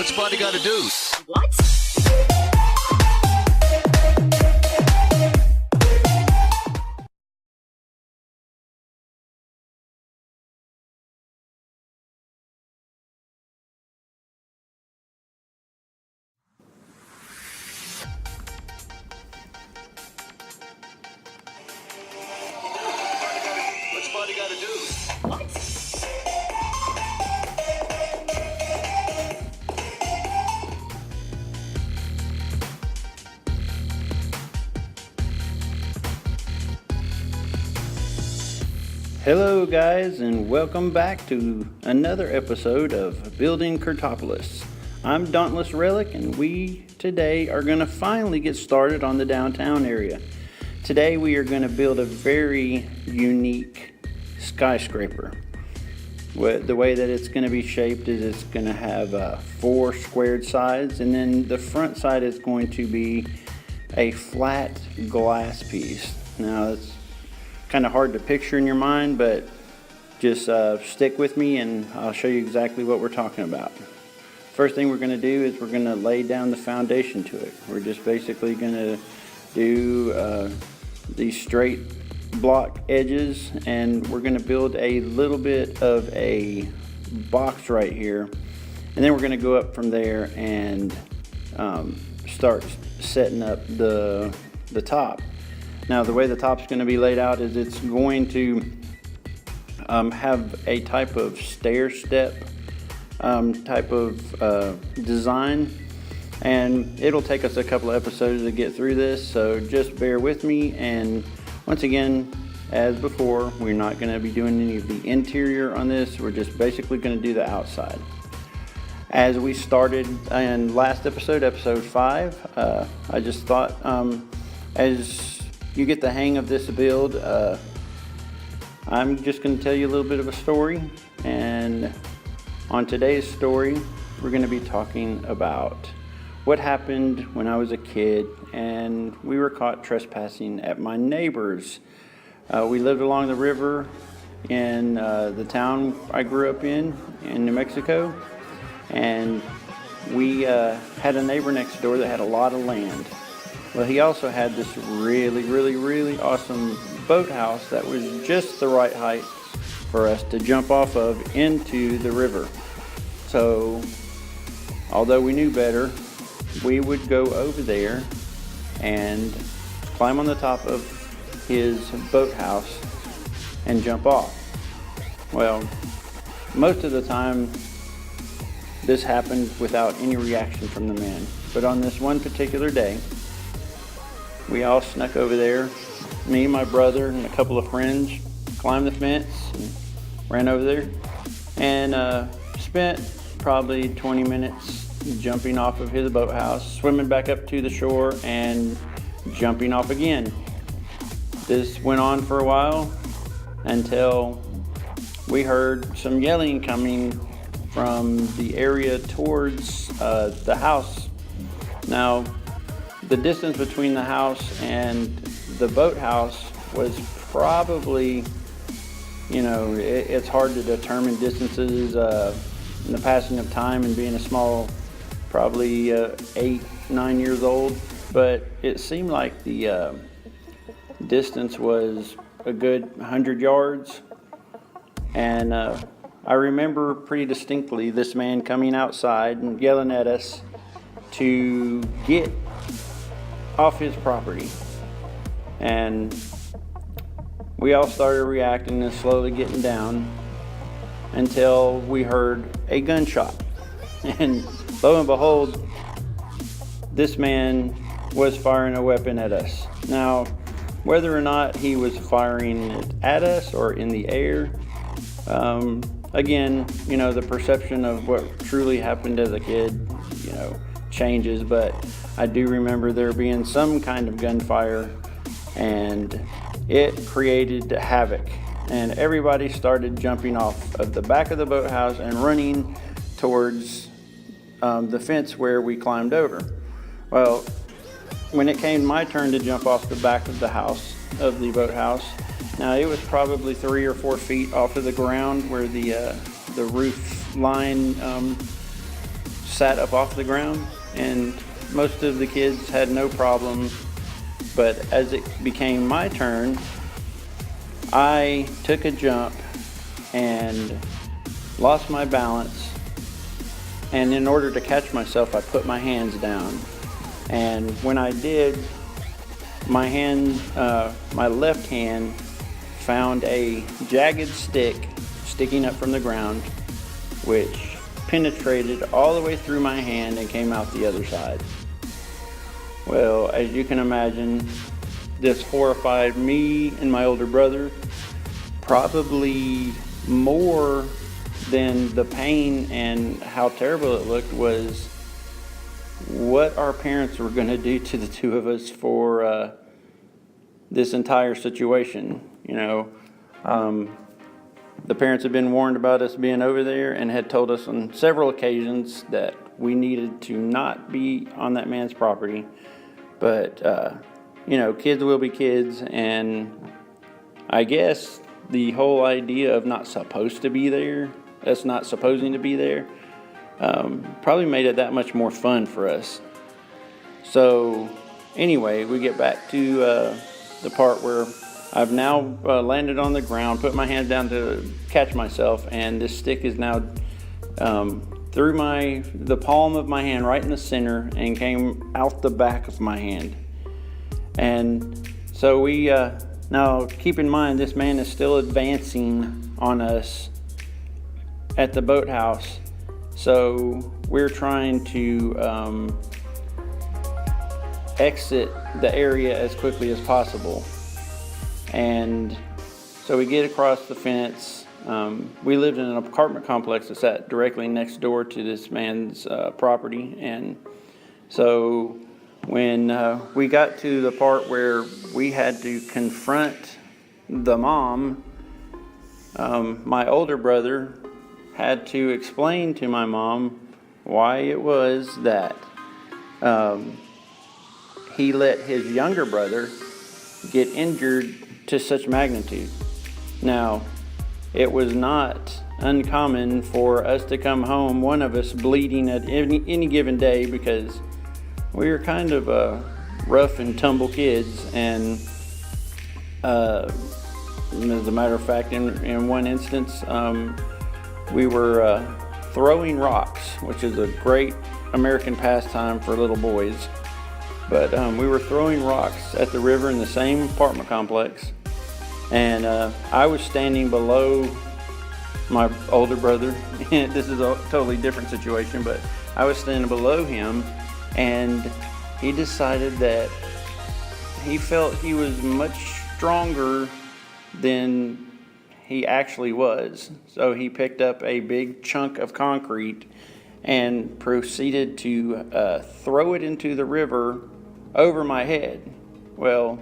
What's Spotty got to do? What? What's Spotty got to do? What? Hello guys, and welcome back to another episode of Building Curtopolis. I'm Dauntless Relic, and we today are going to finally get started on the downtown area. Today we are going to build a very unique skyscraper. The way that it's going to be shaped is it's going to have 4 squared sides, and then the front side is going to be a flat glass piece. Now it's kind of hard to picture in your mind, but just stick with me and I'll show you exactly what we're talking about. First thing we're going to do is we're going to lay down the foundation to it. We're just basically going to do these straight block edges, and we're going to build a little bit of a box right here, and then we're going to go up from there and start setting up the top. Now, the way the top's going to be laid out is it's going to have a type of stair step type of design, and it'll take us a couple of episodes to get through this, so just bear with me. And once again, as before, we're not going to be doing any of the interior on this. We're just basically going to do the outside. As we started in last episode, episode 5, I just thought as you get the hang of this build, I'm just going to tell you a little bit of a story. And on today's story, we're going to be talking about what happened when I was a kid and we were caught trespassing at my neighbor's. We lived along the river in the town I grew up in New Mexico, and we had a neighbor next door that had a lot of land. Well, he also had this really awesome boathouse that was just the right height for us to jump off of into the river. So, although we knew better, we would go over there and climb on the top of his boathouse and jump off. Well, most of the time, this happened without any reaction from the man. But on this one particular day, we all snuck over there. Me, my brother, and a couple of friends climbed the fence and ran over there and spent probably 20 minutes jumping off of his boathouse, swimming back up to the shore, and jumping off again. This went on for a while until we heard some yelling coming from the area towards the house. Now, the distance between the house and the boathouse was probably, it's hard to determine distances in the passing of time and being a small, probably 8, 9 years old, but it seemed like the distance was a good 100 yards. And I remember pretty distinctly this man coming outside and yelling at us to get off his property. And we all started reacting and slowly getting down until we heard a gunshot. And lo and behold, this man was firing a weapon at us. Now, whether or not he was firing it at us or in the air, again, the perception of what truly happened as a kid, changes, but I do remember there being some kind of gunfire, and it created havoc, and everybody started jumping off of the back of the boathouse and running towards the fence where we climbed over. Well, when it came my turn to jump off the back of the boathouse, now it was probably 3 or 4 feet off of the ground where the roof line sat up off the ground, and most of the kids had no problem. But as it became my turn, I took a jump and lost my balance. And in order to catch myself, I put my hands down. And when I did, my left hand found a jagged stick sticking up from the ground, which penetrated all the way through my hand and came out the other side. Well, as you can imagine, this horrified me and my older brother probably more than the pain and how terrible it looked was what our parents were going to do to the two of us for this entire situation. The parents had been warned about us being over there and had told us on several occasions that we needed to not be on that man's property. But, kids will be kids, and I guess the whole idea of not supposed to be there, us not supposing to be there, probably made it that much more fun for us. So, anyway, we get back to the part where I've now landed on the ground, put my hand down to catch myself, and this stick is now through the palm of my hand right in the center and came out the back of my hand. And so we, now keep in mind, this man is still advancing on us at the boathouse. So we're trying to exit the area as quickly as possible. And so we get across the fence. We lived in an apartment complex that sat directly next door to this man's property. And so when we got to the part where we had to confront the mom, my older brother had to explain to my mom why it was that he let his younger brother get injured to such magnitude. Now, it was not uncommon for us to come home, one of us bleeding at any given day, because we were kind of rough and tumble kids. And as a matter of fact, in one instance, we were throwing rocks, which is a great American pastime for little boys. But we were throwing rocks at the river in the same apartment complex. And I was standing below my older brother. This is a totally different situation, but I was standing below him, and he decided that he felt he was much stronger than he actually was. So he picked up a big chunk of concrete and proceeded to throw it into the river over my head. Well,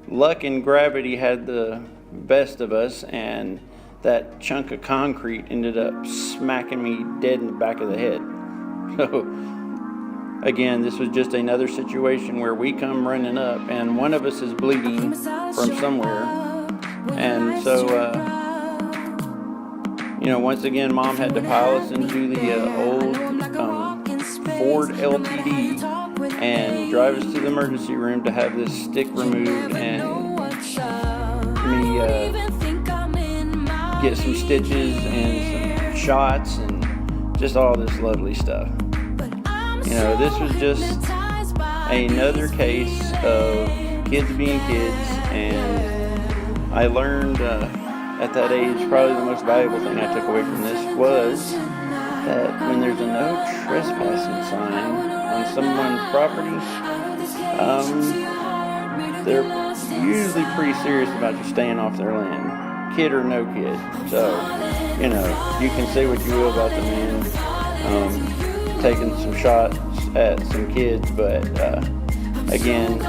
luck and gravity had the best of us, and that chunk of concrete ended up smacking me dead in the back of the head. So, again, this was just another situation where we come running up, and one of us is bleeding from somewhere. And so, once again, Mom had to pile us into the old Ford LTD and drive us to the emergency room to have this stick removed and me get some stitches and some shots and just all this lovely stuff. This was just another case of kids being kids, and I learned at that age, probably the most valuable thing I took away from this was that when there's a no trespassing sign on someone's property, they're usually pretty serious about you staying off their land, kid or no kid. So, you can say what you will about the man taking some shots at some kids, but again,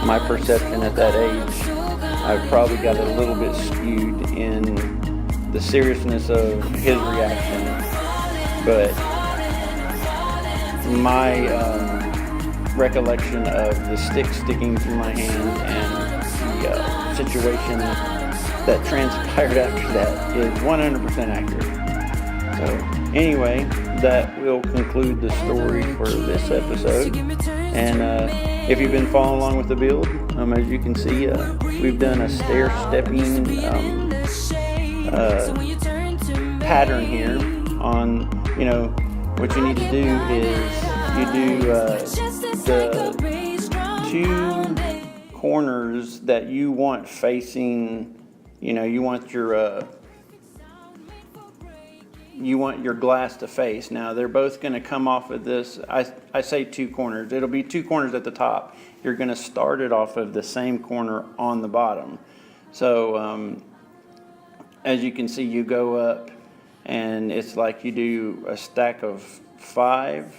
my perception at that age, I probably got a little bit skewed in the seriousness of his reaction, but my recollection of the stick sticking through my hand and the situation that transpired after that is 100% accurate. So anyway, that will conclude the story for this episode. And if you've been following along with the build, as you can see, we've done a stair-stepping pattern here on, what you need to do is you do the two corners that you want facing, you want your glass to face. Now they're both going to come off of this. I say two corners. It'll be two corners at the top. You're going to start it off of the same corner on the bottom. So as you can see, you go up, and it's like you do a stack of five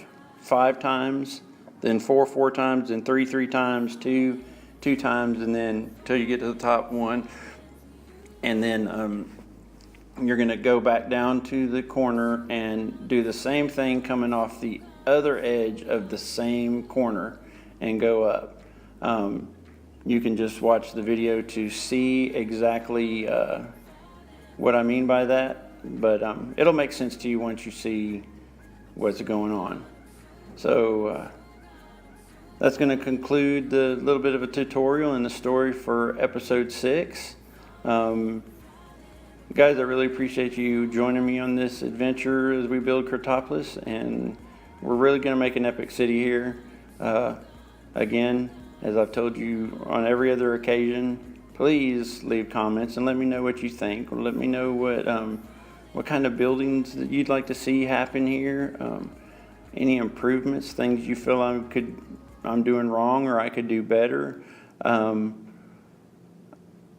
times, then four times, then three times, two times, and then until you get to the top one, and then you're going to go back down to the corner and do the same thing coming off the other edge of the same corner and go up. You can just watch the video to see exactly what I mean by that, but it'll make sense to you once you see what's going on. So that's going to conclude the little bit of a tutorial and the story for episode 6. Guys, I really appreciate you joining me on this adventure as we build Curtopolis, and we're really going to make an epic city here. Again, as I've told you on every other occasion, please leave comments and let me know what you think, or let me know what kind of buildings that you'd like to see happen here, any improvements, things you feel I'm doing wrong or I could do better.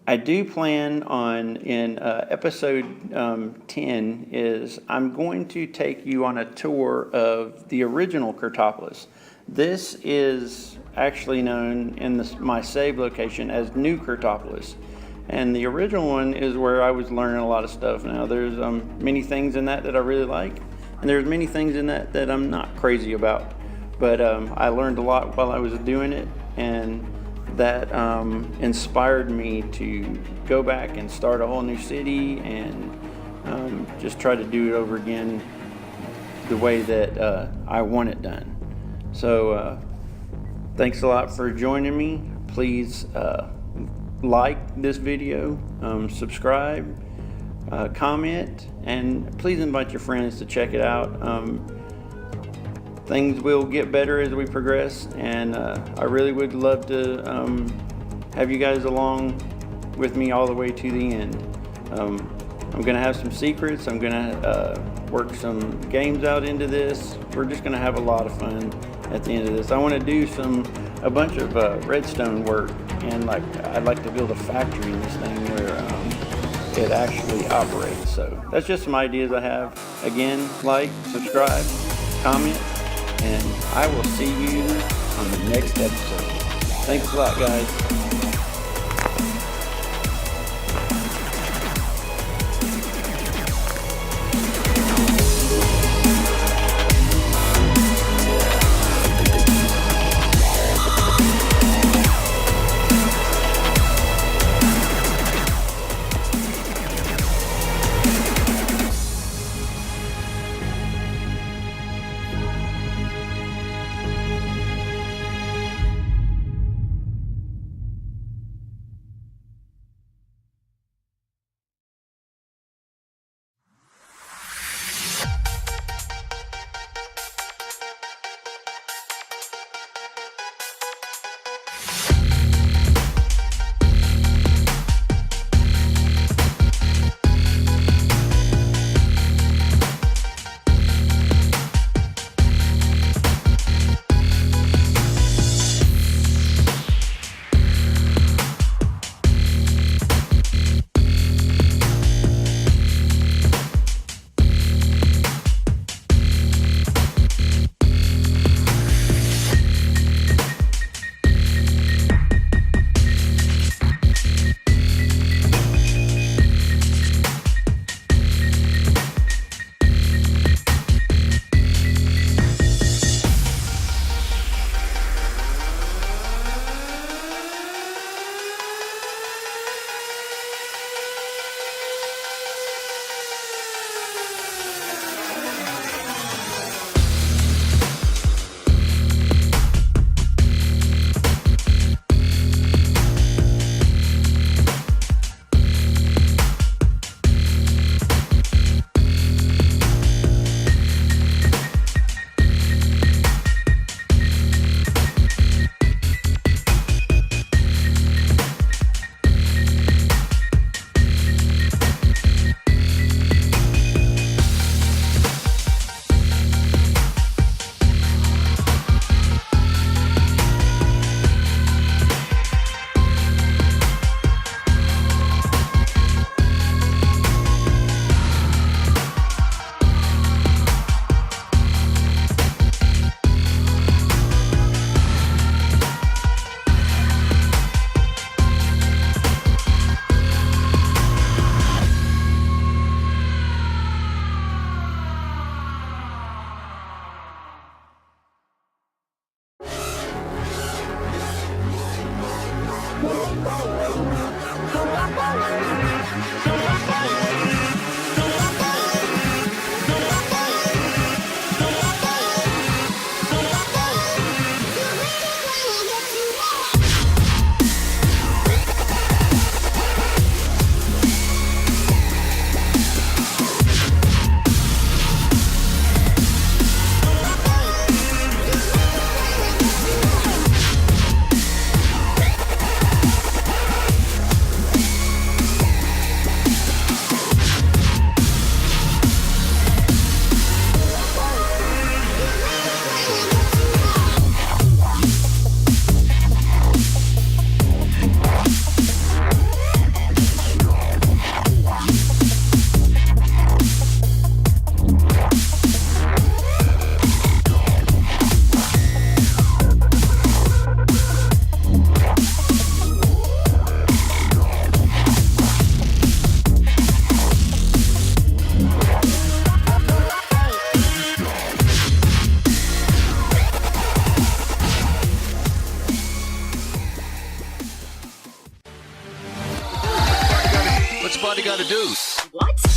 I do plan on, in episode 10, is I'm going to take you on a tour of the original Curtopolis. This is actually known in my save location as New Curtopolis. And the original one is where I was learning a lot of stuff. Now, there's many things in that I really like, and there's many things in that I'm not crazy about. But I learned a lot while I was doing it, and that inspired me to go back and start a whole new city and just try to do it over again the way that I want it done. So thanks a lot for joining me. Please like this video, subscribe, comment, and please invite your friends to check it out. Things will get better as we progress, and I really would love to have you guys along with me all the way to the end. I'm going to have some secrets. I'm going to work some games out into this. We're just going to have a lot of fun at the end of this. I want to do a bunch of redstone work, and I'd like to build a factory in this thing where it actually operates. So that's just some ideas I have. Again, like, subscribe, comment, and I will see you on the next episode. Thanks a lot, guys. somebody got to do. What?